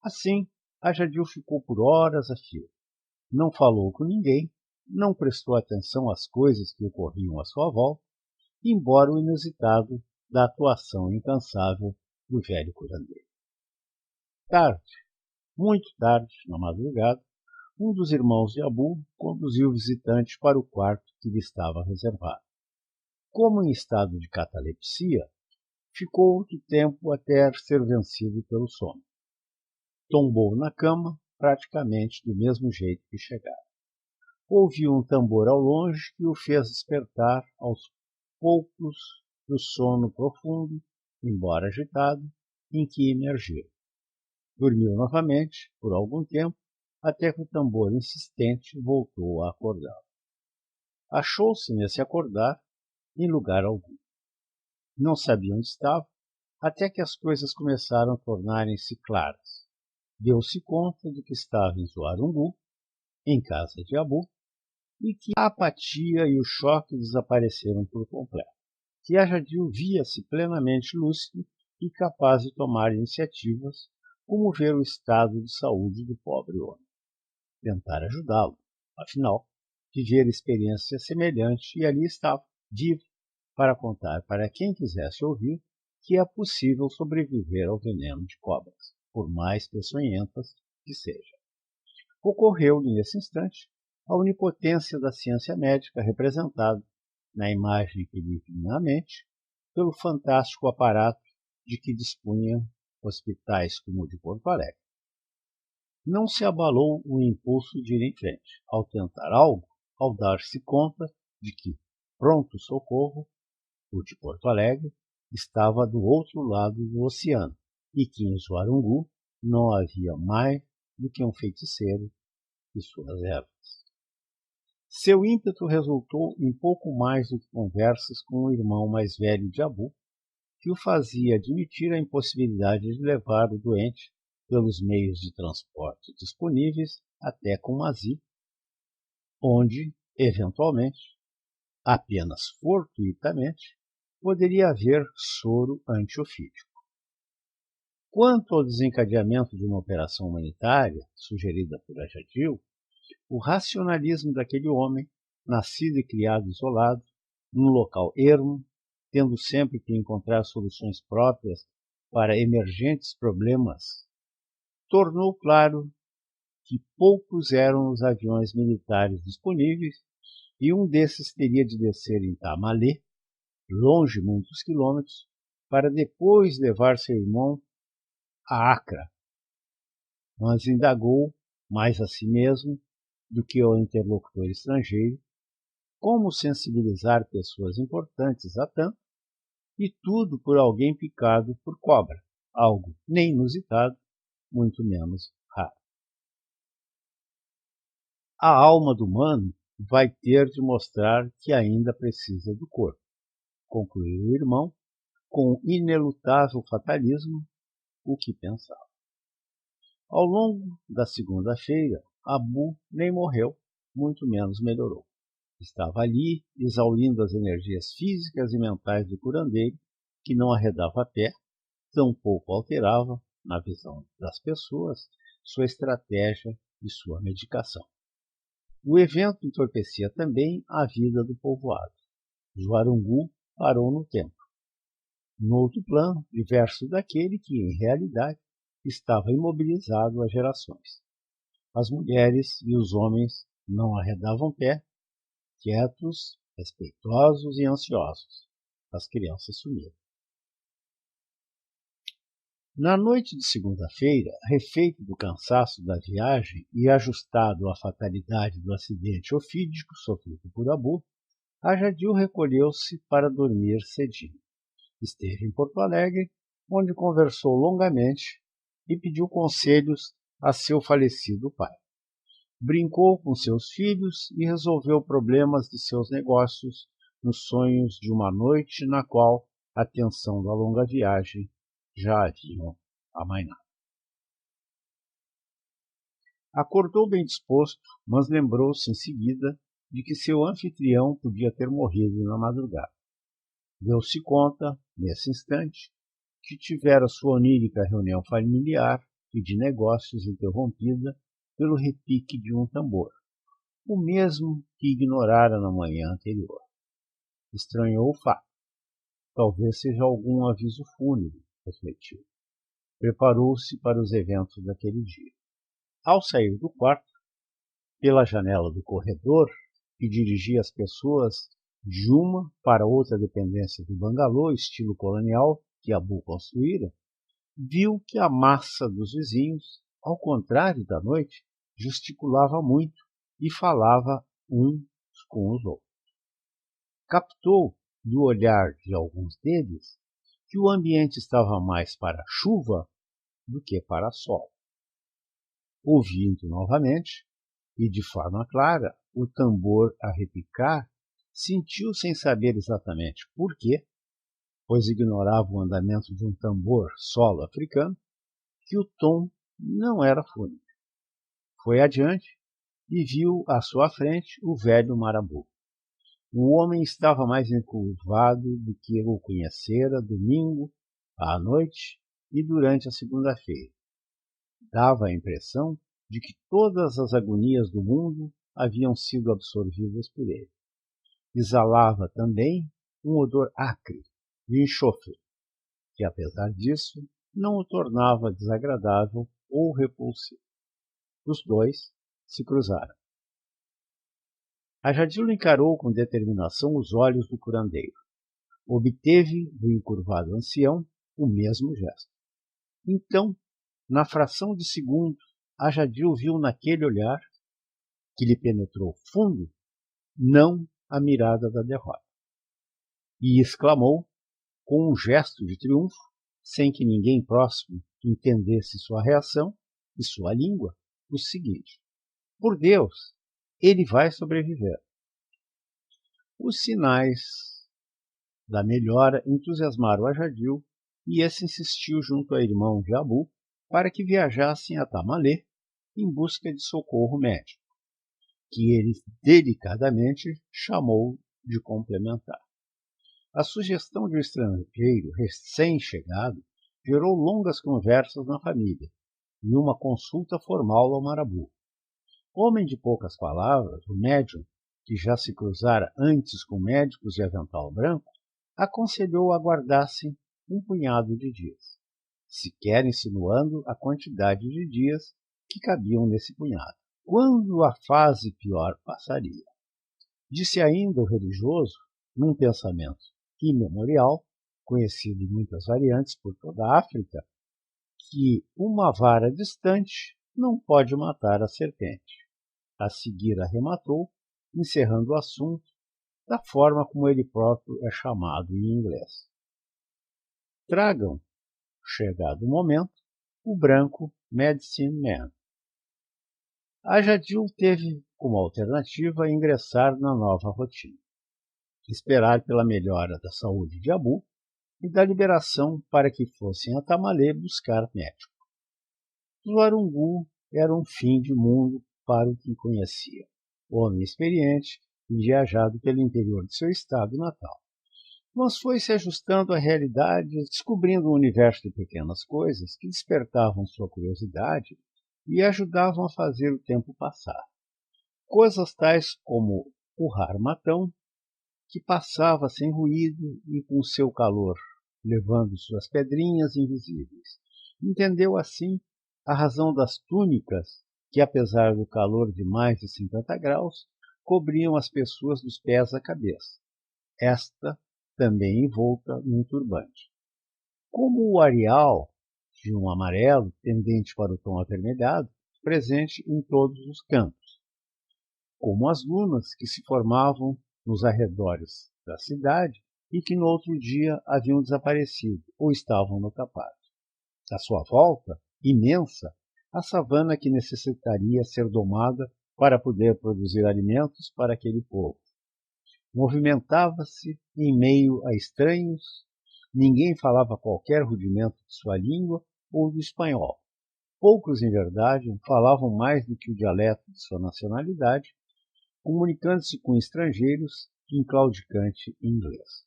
Assim, Ajadil ficou por horas a fio. Não falou com ninguém, não prestou atenção às coisas que ocorriam à sua volta, embora o inusitado da atuação incansável do velho curandeiro. Tarde, muito tarde, na madrugada, um dos irmãos de Abu conduziu o visitante para o quarto que lhe estava reservado. Como em estado de catalepsia, ficou muito tempo até ser vencido pelo sono. Tombou na cama, praticamente do mesmo jeito que chegara. Ouviu um tambor ao longe que o fez despertar aos poucos do sono profundo, embora agitado, em que emergiu. Dormiu novamente, por algum tempo, até que o tambor insistente voltou a acordá-lo. Achou-se, nesse acordar, em lugar algum. Não sabia onde estava, até que as coisas começaram a tornarem-se claras. Deu-se conta de que estava em Zuarungu, em casa de Abu, e que a apatia e o choque desapareceram por completo. Que Ajadil via-se plenamente lúcido e capaz de tomar iniciativas, como ver o estado de saúde do pobre homem. Tentar ajudá-lo. Afinal, viver experiência semelhante e ali estava, vivo, para contar para quem quisesse ouvir que é possível sobreviver ao veneno de cobras, por mais peçonhentas que sejam. Ocorreu-lhe nesse instante a onipotência da ciência médica representada, na imagem que lhe vinha à mente, pelo fantástico aparato de que dispunham hospitais como o de Porto Alegre. Não se abalou o impulso de ir em frente, ao tentar algo, ao dar-se conta de que pronto socorro, o de Porto Alegre, estava do outro lado do oceano e que em Zuarungu não havia mais do que um feiticeiro e suas ervas. Seu ímpeto resultou em pouco mais do que conversas com o irmão mais velho de Abu, que o fazia admitir a impossibilidade de levar o doente pelos meios de transporte disponíveis até Kumasi, onde, eventualmente, apenas fortuitamente, poderia haver soro antiofídico. Quanto ao desencadeamento de uma operação humanitária, sugerida por Ajadil, o racionalismo daquele homem, nascido e criado isolado, num local ermo, tendo sempre que encontrar soluções próprias para emergentes problemas, tornou claro que poucos eram os aviões militares disponíveis e um desses teria de descer em Tamale, longe muitos quilômetros, para depois levar seu irmão a Acre, mas indagou mais a si mesmo do que ao interlocutor estrangeiro como sensibilizar pessoas importantes a tanto, e tudo por alguém picado por cobra, algo nem inusitado, muito menos raro. A alma do humano vai ter de mostrar que ainda precisa do corpo, concluiu o irmão, com inelutável fatalismo, o que pensava. Ao longo da segunda-feira, Abu nem morreu, muito menos melhorou. Estava ali, exaurindo as energias físicas e mentais do curandeiro, que não arredava pé, tampouco alterava, na visão das pessoas, sua estratégia e sua medicação. O evento entorpecia também a vida do povoado. Zuarungu parou no tempo, no outro plano, diverso daquele que, em realidade, estava imobilizado há gerações. As mulheres e os homens não arredavam pé, quietos, respeitosos e ansiosos. As crianças sumiram. Na noite de segunda-feira, refeito do cansaço da viagem e ajustado à fatalidade do acidente ofídico sofrido por Abu, Ajadil recolheu-se para dormir cedinho. Esteve em Porto Alegre, onde conversou longamente e pediu conselhos a seu falecido pai. Brincou com seus filhos e resolveu problemas de seus negócios nos sonhos de uma noite na qual a tensão da longa viagem já haviam amainado. Acordou bem disposto, mas lembrou-se em seguida de que seu anfitrião podia ter morrido na madrugada. Deu-se conta, nesse instante, que tivera sua onírica reunião familiar e de negócios interrompida pelo repique de um tambor, o mesmo que ignorara na manhã anterior. Estranhou o fato. Talvez seja algum aviso fúnebre, refletiu. Preparou-se para os eventos daquele dia. Ao sair do quarto, pela janela do corredor, que dirigia as pessoas de uma para outra dependência do bangalô estilo colonial que Abu construíra, viu que a massa dos vizinhos, ao contrário da noite, gesticulava muito e falava uns com os outros. Captou, do olhar de alguns deles, que o ambiente estava mais para chuva do que para sol. Ouvindo novamente, e de forma clara, o tambor a repicar, sentiu, sem saber exatamente por quê, pois ignorava o andamento de um tambor solo africano, que o tom não era fúnebre. Foi adiante e viu à sua frente o velho Marabu. O homem estava mais encurvado do que o conhecera domingo à noite e durante a segunda-feira. Dava a impressão de que todas as agonias do mundo haviam sido absorvidas por ele. Exalava também um odor acre de enxofre, que, apesar disso, não o tornava desagradável ou repulsivo. Os dois se cruzaram. Ajadil encarou com determinação os olhos do curandeiro. Obteve do encurvado ancião o mesmo gesto. Então, na fração de segundo, Ajadil viu naquele olhar, que lhe penetrou fundo, não a mirada da derrota. E exclamou, com um gesto de triunfo, sem que ninguém próximo entendesse sua reação e sua língua, o seguinte: por Deus, ele vai sobreviver. Os sinais da melhora entusiasmaram Ajadil e esse insistiu junto ao irmão de Abu para que viajassem a Tamalé em busca de socorro médico, que ele delicadamente chamou de complementar. A sugestão de um estrangeiro recém-chegado gerou longas conversas na família e uma consulta formal ao Marabu. Homem de poucas palavras, o médium, que já se cruzara antes com médicos de avental branco, aconselhou aguardassem um punhado de dias, sequer insinuando a quantidade de dias que cabiam nesse punhado, quando a fase pior passaria. Disse ainda o religioso, num pensamento imemorial, conhecido em muitas variantes por toda a África, que uma vara distante não pode matar a serpente. A seguir arrematou, encerrando o assunto da forma como ele próprio é chamado em inglês. Tragam, chegado o momento, o branco Medicine Man. Ajadil teve como alternativa ingressar na nova rotina, esperar pela melhora da saúde de Abu e da liberação para que fossem a Tamalé buscar médico. Zuarungu era um fim de mundo para o que conhecia, homem experiente e viajado pelo interior de seu estado natal. Mas foi se ajustando à realidade, descobrindo um universo de pequenas coisas que despertavam sua curiosidade e ajudavam a fazer o tempo passar. Coisas tais como o Harmatão, que passava sem ruído e com seu calor, levando suas pedrinhas invisíveis. Entendeu assim a razão das túnicas que, apesar do calor de mais de 50 graus, cobriam as pessoas dos pés à cabeça, esta também envolta num turbante. Como o areal de um amarelo tendente para o tom avermelhado, presente em todos os cantos, como as dunas que se formavam nos arredores da cidade e que no outro dia haviam desaparecido ou estavam no tapado. À sua volta, imensa, a savana que necessitaria ser domada para poder produzir alimentos para aquele povo. Movimentava-se em meio a estranhos, ninguém falava qualquer rudimento de sua língua ou do espanhol. Poucos, em verdade, falavam mais do que o dialeto de sua nacionalidade, comunicando-se com estrangeiros em claudicante inglês.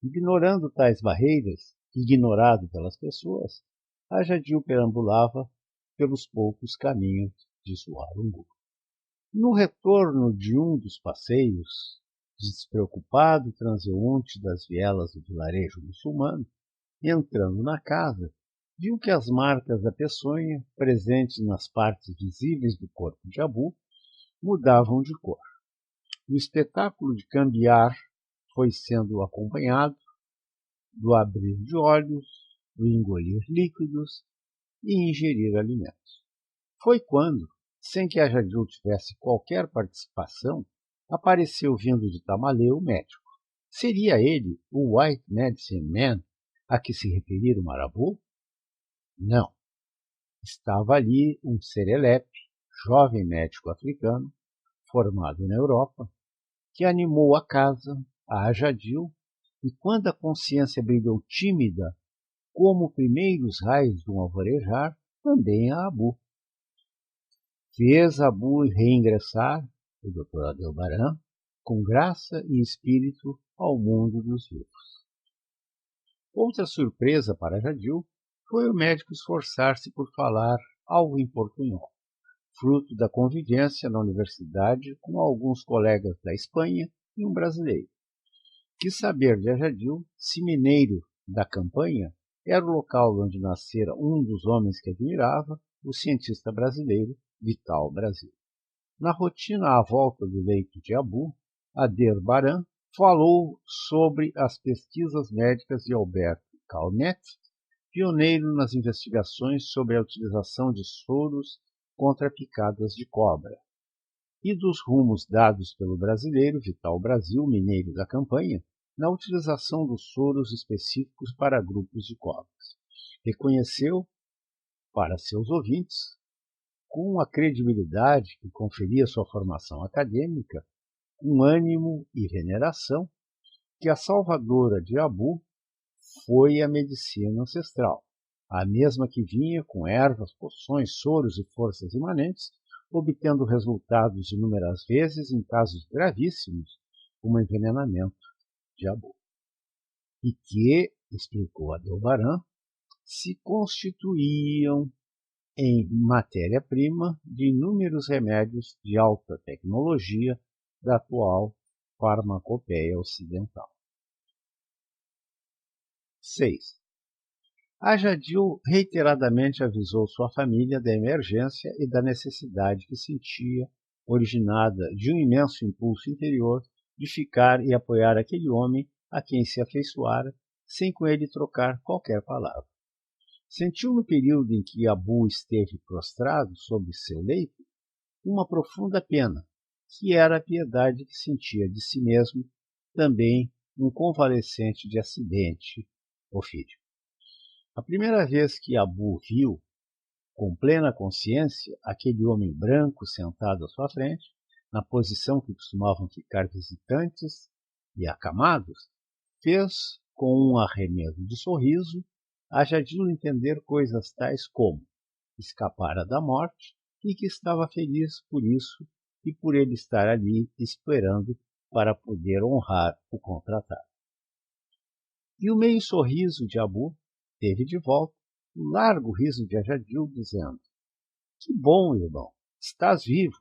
Ignorando tais barreiras, ignorado pelas pessoas, Ajadil perambulava pelos poucos caminhos de Zuarungu. No retorno de um dos passeios, despreocupado transeunte das vielas do vilarejo muçulmano, entrando na casa, viu que as marcas da peçonha, presentes nas partes visíveis do corpo de Abu, mudavam de cor. O espetáculo de cambiar foi sendo acompanhado do abrir de olhos, do engolir líquidos e ingerir alimentos. Foi quando, sem que Ajadil tivesse qualquer participação, apareceu vindo de Tamalé o médico. Seria ele o White Medicine Man a que se referira o Marabu? Não. Estava ali um serelepe, jovem médico africano, formado na Europa, que animou a casa, a Ajadil, e quando a consciência brilhou tímida, como primeiros raios de um alvorejar, também a Abu. Fez Abu reingressar, o Dr. Aldebaran, com graça e espírito ao mundo dos vivos. Outra surpresa para Jadil foi o médico esforçar-se por falar algo em portunhol, fruto da convivência na universidade com alguns colegas da Espanha e um brasileiro. Quis saber de Jadil se Mineiro da Campanha era o local onde nascera um dos homens que admirava, o cientista brasileiro Vital Brasil. Na rotina à volta do leito de Abu, Aldebaran falou sobre as pesquisas médicas de Alberto Calmet, pioneiro nas investigações sobre a utilização de soros contra picadas de cobra, e dos rumos dados pelo brasileiro Vital Brasil, Mineiro da Campanha, na utilização dos soros específicos para grupos de cobras. Reconheceu, para seus ouvintes, com a credibilidade que conferia sua formação acadêmica, um ânimo e veneração, que a salvadora de Abu foi a medicina ancestral, a mesma que vinha com ervas, poções, soros e forças imanentes, obtendo resultados inúmeras vezes em casos gravíssimos, como envenenamento de Abu. E que, explicou Aldebaran, se constituíam em matéria-prima de inúmeros remédios de alta tecnologia da atual farmacopeia ocidental. 6. A Jadil reiteradamente avisou sua família da emergência e da necessidade que sentia, originada de um imenso impulso interior de ficar e apoiar aquele homem a quem se afeiçoara, sem com ele trocar qualquer palavra. Sentiu no período em que Abu esteve prostrado sobre seu leito uma profunda pena, que era a piedade que sentia de si mesmo, também um convalescente de acidente ofídico. A primeira vez que Abu viu, com plena consciência, aquele homem branco sentado à sua frente, na posição que costumavam ficar visitantes e acamados, fez, com um arremedo de sorriso, a Jadil entender coisas tais como escapara da morte e que estava feliz por isso e por ele estar ali esperando para poder honrar o contratado. E o meio sorriso de Abu teve de volta um largo riso de Jadil, dizendo: "Que bom, irmão, estás vivo."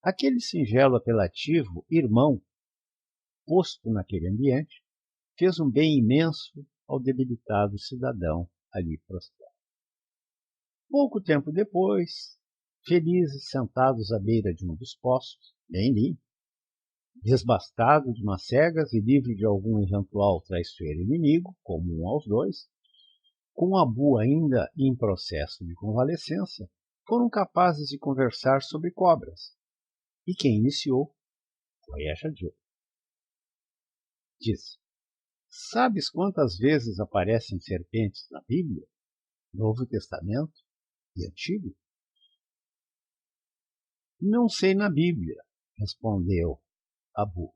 Aquele singelo apelativo, irmão, posto naquele ambiente, fez um bem imenso ao debilitado cidadão ali prostrado. Pouco tempo depois, felizes sentados à beira de um dos poços, bem limpo, desbastado de macegas e livre de algum eventual traiçoeiro inimigo, comum aos dois, com Abu ainda em processo de convalescença, foram capazes de conversar sobre cobras. E quem iniciou foi a Jadil. Disse: "Sabes quantas vezes aparecem serpentes na Bíblia, Novo Testamento e Antigo?" "Não sei na Bíblia", respondeu Abu,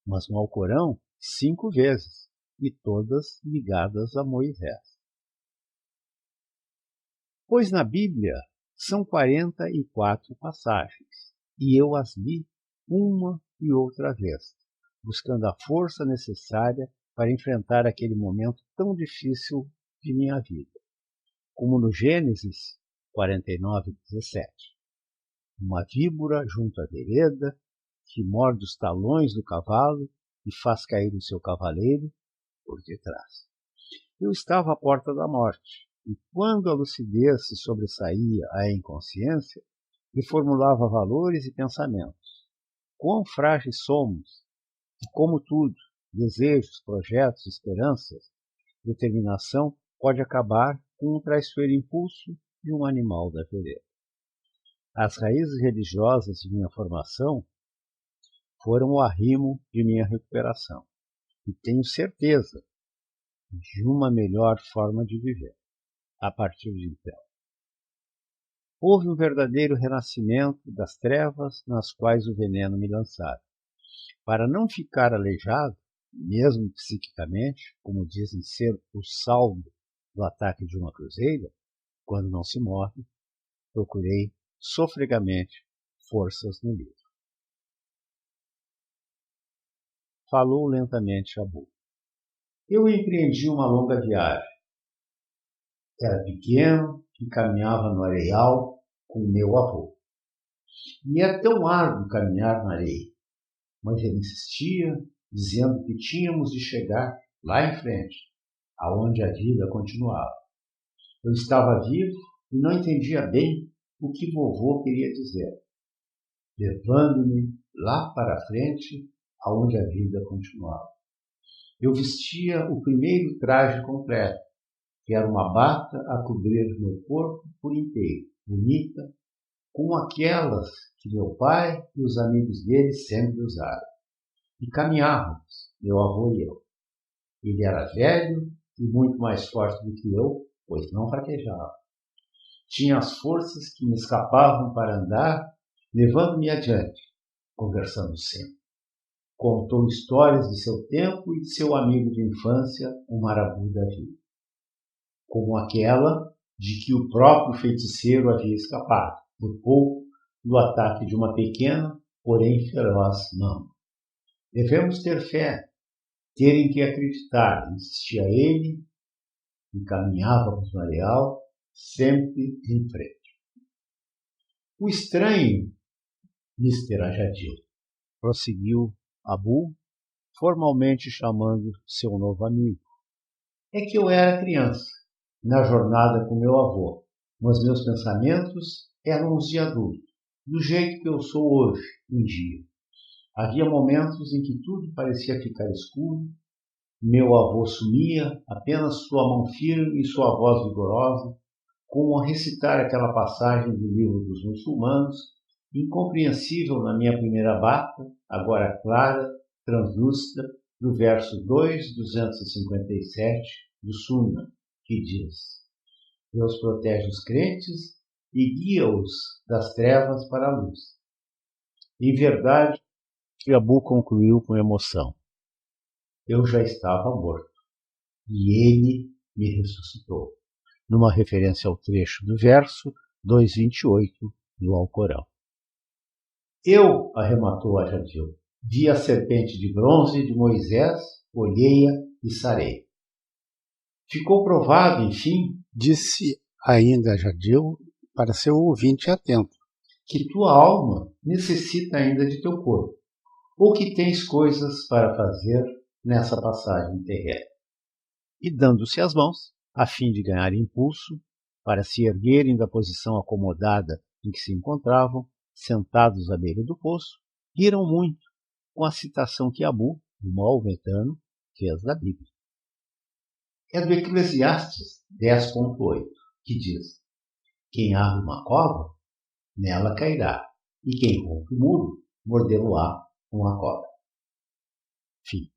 "mas no Alcorão 5 vezes, e todas ligadas a Moisés." "Pois na Bíblia são 44 passagens, e eu as li uma e outra vez, buscando a força necessária para enfrentar aquele momento tão difícil de minha vida, como no Gênesis 49:17. Uma víbora junto à vereda, que morde os talões do cavalo e faz cair o seu cavaleiro por detrás. Eu estava à porta da morte, e quando a lucidez se sobressaía à inconsciência, e formulava valores e pensamentos. Quão frágeis somos, e como tudo, desejos, projetos, esperanças, determinação, pode acabar com um traiçoeiro impulso de um animal da vereda. As raízes religiosas de minha formação foram o arrimo de minha recuperação, e tenho certeza de uma melhor forma de viver. A partir de então, houve um verdadeiro renascimento das trevas nas quais o veneno me lançara. Para não ficar aleijado, mesmo psiquicamente, como dizem ser o saldo do ataque de uma cruzeira, quando não se morre, procurei sofregamente forças no livro. Falou lentamente Abu. Eu empreendi uma longa viagem. Era pequeno e caminhava no areial com meu avô. E era tão árduo caminhar na areia, mas ele insistia, dizendo que tínhamos de chegar lá em frente, aonde a vida continuava. Eu estava vivo e não entendia bem o que vovô queria dizer, levando-me lá para frente, aonde a vida continuava. Eu vestia o primeiro traje completo, que era uma bata a cobrir meu corpo por inteiro, bonita, como aquelas que meu pai e os amigos dele sempre usaram. E caminhávamos, meu avô e eu. Ele era velho e muito mais forte do que eu, pois não fraquejava. Tinha as forças que me escapavam para andar, levando-me adiante, conversando sempre. Contou histórias de seu tempo e de seu amigo de infância, o Marabu da vida, como aquela de que o próprio feiticeiro havia escapado, por pouco, do ataque de uma pequena, porém feroz mão. Devemos ter fé, terem que acreditar, insistia ele, e caminhávamos no areal, sempre em frente. O estranho, Mr. Ajadil, prosseguiu Abu, formalmente chamando seu novo amigo, é que eu era criança, na jornada com meu avô, mas meus pensamentos eram os de adulto, do jeito que eu sou hoje em dia. Havia momentos em que tudo parecia ficar escuro, meu avô sumia, apenas sua mão firme e sua voz vigorosa, como a recitar aquela passagem do livro dos muçulmanos, incompreensível na minha primeira bata, agora clara, translúcida, do verso 257 do Sunna, que diz: Deus protege os crentes e guia-os das trevas para a luz. Em verdade, Abu concluiu com emoção, eu já estava morto e ele me ressuscitou, numa referência ao trecho do verso 228 do Alcorão. Eu, arrematou Ajadil, vi a serpente de bronze de Moisés, olhei-a e sarei. Ficou provado, enfim, disse ainda Ajadil para seu ouvinte atento, que tua alma necessita ainda de teu corpo, ou que tens coisas para fazer nessa passagem terrena. E dando-se as mãos, a fim de ganhar impulso, para se erguerem da posição acomodada em que se encontravam, sentados à beira do poço, riram muito com a citação que Abu, o maometano, fez da Bíblia. É do Eclesiastes 10.8, que diz: quem abre uma cova, nela cairá, e quem rompe o muro, mordê-lo-á uma cobra. Fim.